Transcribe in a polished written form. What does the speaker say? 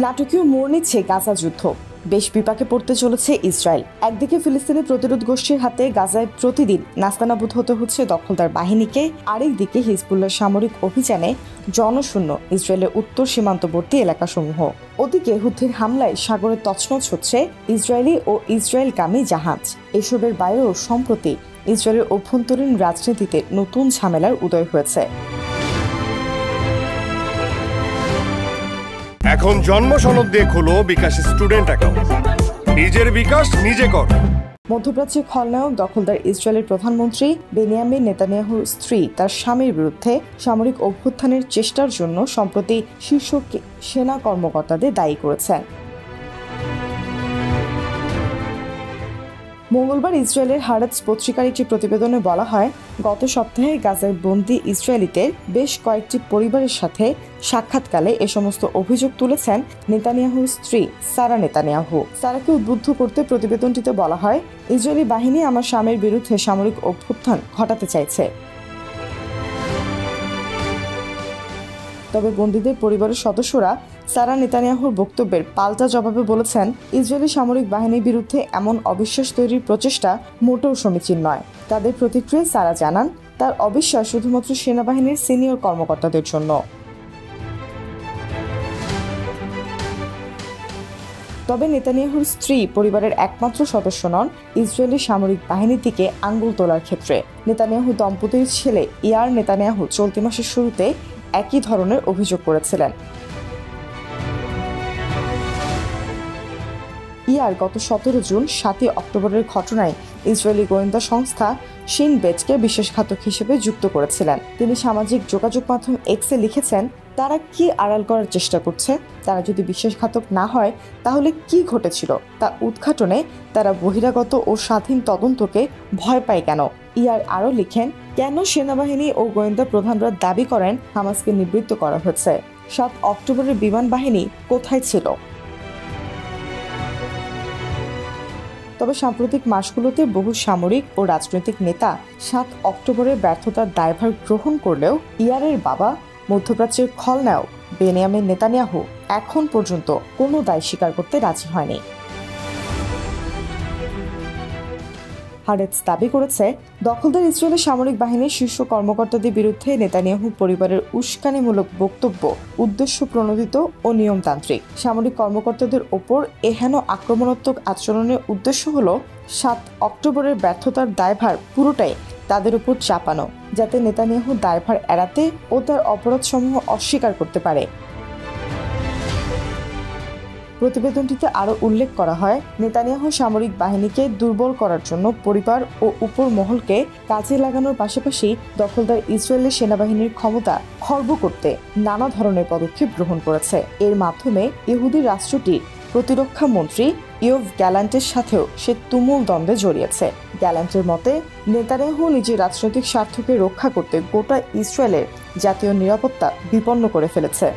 নাটকীয় মোড় নিচ্ছে গাজা যুদ্ধ। বেশ বিপাকে পড়তে চলেছে ইসরায়েল। একদিকে ফিলিস্তিনি প্রতিরোধ গোষ্ঠীর হাতে গাজায় প্রতিদিন নাস্তানাবুদ হতে হচ্ছে দখলদার বাহিনীকে, আরেকদিকে হিজবুল্লাহর সামরিক অভিযানে জনশূন্য ইসরায়েলের উত্তর সীমান্তবর্তী এলাকাসমূহ। ওদিকে হুথির হামলায় সাগরে তছনছ হচ্ছে ইসরায়েলি ও ইসরায়েলগামী জাহাজ। এসবের বাইরেও সম্প্রতি ইসরায়েলের অভ্যন্তরীণ রাজনীতিতে নতুন ঝামেলার উদয় হয়েছে। এখন জন্ম সনদ দিয়ে খোলো বিকাশ স্টুডেন্ট অ্যাকাউন্ট। নিজের বিকাশ নিজে কর। মধ্যপ্রাচ্যে খলনায়ক দখলদার ইসরায়েলের প্রধানমন্ত্রী বেনিয়ামিন নেতানিয়াহুর স্ত্রী তার স্বামীর বিরুদ্ধে সামরিক অভ্যুত্থানের চেষ্টার জন্য সম্প্রতি শীর্ষ সেনা কর্মকর্তাদের দায়ী করেছেন। মঙ্গলবার ইসরায়েলের হারেটস পত্রিকার একটি প্রতিবেদনে বলা হয়, গত সপ্তাহে গাজায় বন্দী ইসরায়েলিদের বেশ কয়েকটি পরিবারের সাথে সাক্ষাৎকালে এ সমস্ত অভিযোগ তুলেছেন নেতানিয়াহুর স্ত্রী সারা নেতানিয়াহু। সারাকে উদ্বুদ্ধ করতে প্রতিবেদনটিতে বলা হয়, ইসরায়েলি বাহিনী আমার স্বামীর বিরুদ্ধে সামরিক অভ্যুত্থান ঘটাতে চাইছে। তবে বন্দীদের পরিবারের সদস্যরা সারা নেতানিয়াহুর বক্তব্যের পাল্টা জবাবে বলেছেন, ইসরায়েলি সামরিক বাহিনীর বিরুদ্ধে এমন অবিশ্বাস তৈরির প্রচেষ্টা মোটেও সমীচীন নয়। তাদের প্রতিক্রিয়ায় সারা জানান, তার অবিশ্বাস শুধুমাত্র সেনাবাহিনীর সিনিয়র কর্মকর্তাদের জন্য। তবে নেতানিয়াহুর স্ত্রী পরিবারের একমাত্র সদস্য নন ইসরায়েলি সামরিক বাহিনীর দিকে আঙ্গুল তোলার ক্ষেত্রে। নেতানিয়াহু দম্পতির ছেলে ইয়ার নেতানিয়াহু চলতি মাসের শুরুতে একই ধরনের অভিযোগ করেছিলেন। ইয়ার গত 17 জুন 7 অক্টোবরের ঘটনায় ইসরায়েলি গোয়েন্দা সংস্থা শিন বেটকে বিশ্বাসঘাতক হিসেবে যুক্ত করেছিলেন। তিনি সামাজিক যোগাযোগ মাধ্যম এক্সে লিখেছেন, তারা কি আড়াল করার চেষ্টা করছে? তারা যদি বিশ্বাসঘাতক না হয় তাহলে কি ঘটেছিল তা উদ্ঘাটনে তারা বহিরাগত ও স্বাধীন তদন্তকে ভয় পায় কেন? ইয়ার আরও লিখেন, কেন সেনাবাহিনী ও গোয়েন্দা প্রধানরা দাবি করেন হামাসকে নিবৃত্ত করা হয়েছে? 7 অক্টোবরের বিমান বাহিনী কোথায় ছিল? তবে সাম্প্রতিক মাসগুলোতে বহু সামরিক ও রাজনৈতিক নেতা 7 অক্টোবরের ব্যর্থতার দায়ভার গ্রহণ করলেও ইয়ারের বাবা মধ্যপ্রাচ্যের খলনায়ক বেনিয়ামিন নেতানিয়াহু এখন পর্যন্ত কোনো দায় স্বীকার করতে রাজি হয়নি। হারেটস দাবি করেছে, দখলদার ইসরায়েলের সামরিক বাহিনীর শীর্ষ কর্মকর্তাদের বিরুদ্ধে নেতানিয়াহু পরিবারের উস্কানিমূলক বক্তব্য উদ্দেশ্য প্রণোদিত ও নিয়মতান্ত্রিক। সামরিক কর্মকর্তাদের ওপর এহেন আক্রমণাত্মক আচরণের উদ্দেশ্য হল 7 অক্টোবরের ব্যর্থতার দায়ভার পুরোটাই তাদের উপর চাপানো, যাতে নেতানিয়াহু দায়ভার এড়াতে ও তার অপরাধসমূহ অস্বীকার করতে পারে। প্রতিবেদনটিতে আরও উল্লেখ করা হয়, নেতানিয়াহু সামরিক বাহিনীকে দুর্বল করার জন্য পরিবার ও উপর মহলকে কাজে লাগানোর পাশাপাশি দখলদার ইসরায়েলের সেনাবাহিনীর ক্ষমতা খর্ব করতে নানা ধরনের পদক্ষেপ গ্রহণ করেছে। এর মাধ্যমে ইহুদি রাষ্ট্রটির প্রতিরক্ষা মন্ত্রী ইয়োভ গ্যালান্টের সাথেও সে তুমুল দ্বন্দ্বে জড়িয়েছে। গ্যালান্টের মতে, নেতানিয়াহু নিজের রাজনৈতিক স্বার্থকে রক্ষা করতে গোটা ইসরায়েলের জাতীয় নিরাপত্তা বিপন্ন করে ফেলেছে।